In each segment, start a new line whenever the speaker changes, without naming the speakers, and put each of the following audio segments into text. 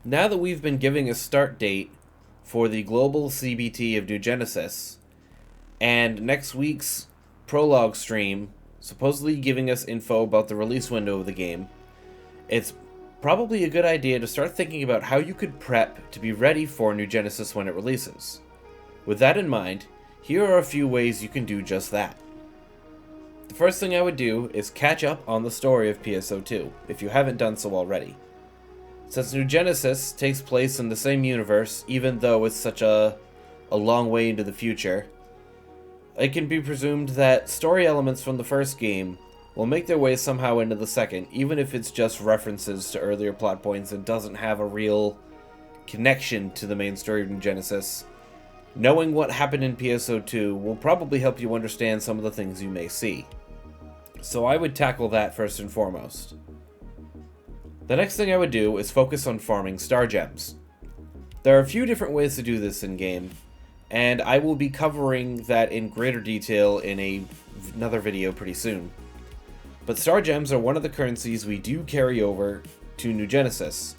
now that we've been giving a start date for the global CBT of New Genesis, and next week's prologue stream supposedly giving us info about the release window of the game, it's probably a good idea to start thinking about how you could prep to be ready for New Genesis when it releases. With that in mind, here are a few ways you can do just that. The first thing I would do is catch up on the story of PSO2, if you haven't done so already. Since New Genesis takes place in the same universe, even though it's such a long way into the future, it can be presumed that story elements from the first game will make their way somehow into the second, even if it's just references to earlier plot points and doesn't have a real connection to the main story of New Genesis. Knowing what happened in PSO2 will probably help you understand some of the things you may see. So I would tackle that first and foremost. The next thing I would do is focus on farming star gems. There are a few different ways to do this in-game, and I will be covering that in greater detail in another video pretty soon. But star gems are one of the currencies we do carry over to New Genesis.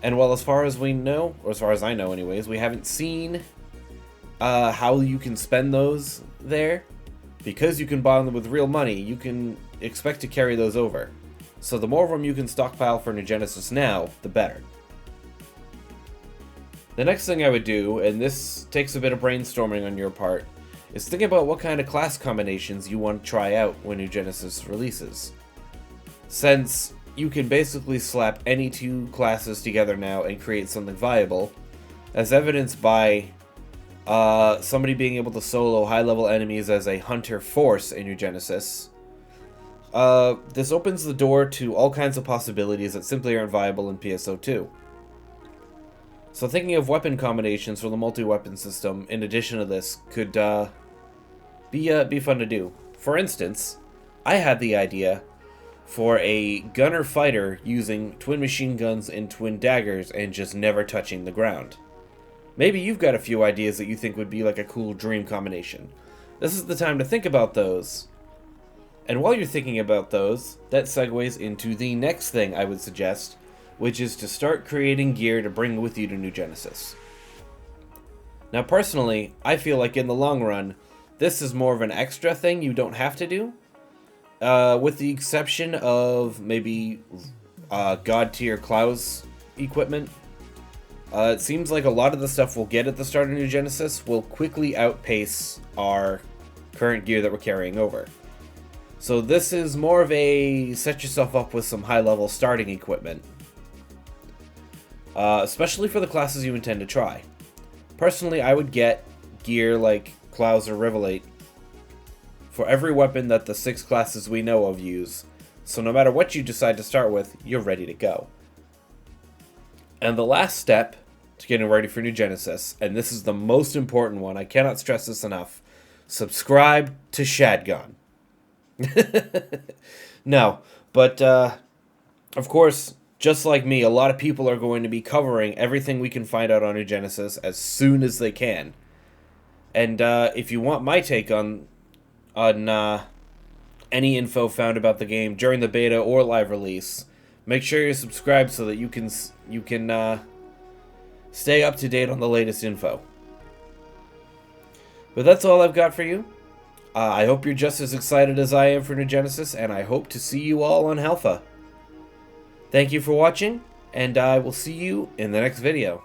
And while as far as we know, or as far as I know anyways, we haven't seen how you can spend those there, because you can buy them with real money, you can expect to carry those over. So the more of them you can stockpile for New Genesis now, the better. The next thing I would do, and this takes a bit of brainstorming on your part, is think about what kind of class combinations you want to try out when New Genesis releases. Since you can basically slap any two classes together now and create something viable, as evidenced by somebody being able to solo high-level enemies as a hunter force in New Genesis, this opens the door to all kinds of possibilities that simply aren't viable in PSO2. So thinking of weapon combinations for the multi-weapon system in addition to this could be fun to do. For instance, I had the idea for a gunner fighter using twin machine guns and twin daggers and just never touching the ground. Maybe you've got a few ideas that you think would be like a cool dream combination. This is the time to think about those. And while you're thinking about those, that segues into the next thing I would suggest, which is to start creating gear to bring with you to New Genesis. Now personally, I feel like in the long run, this is more of an extra thing you don't have to do, with the exception of maybe God tier Klaus equipment. It seems like a lot of the stuff we'll get at the start of New Genesis will quickly outpace our current gear that we're carrying over. So this is more of a set yourself up with some high-level starting equipment. Especially for the classes you intend to try. Personally, I would get gear like Klaus or Rivalate for every weapon that the 6 classes we know of use, so no matter what you decide to start with, you're ready to go. And the last step to getting ready for New Genesis, and this is the most important one, I cannot stress this enough, subscribe to Shadgon. No, but of course, just like me, a lot of people are going to be covering everything we can find out on New Genesis as soon as they can. And if you want my take on any info found about the game during the beta or live release, make sure you're subscribed so that you can stay up to date on the latest info. But that's all I've got for you. I hope you're just as excited as I am for New Genesis, and I hope to see you all on Helfa. Thank you for watching, and I will see you in the next video.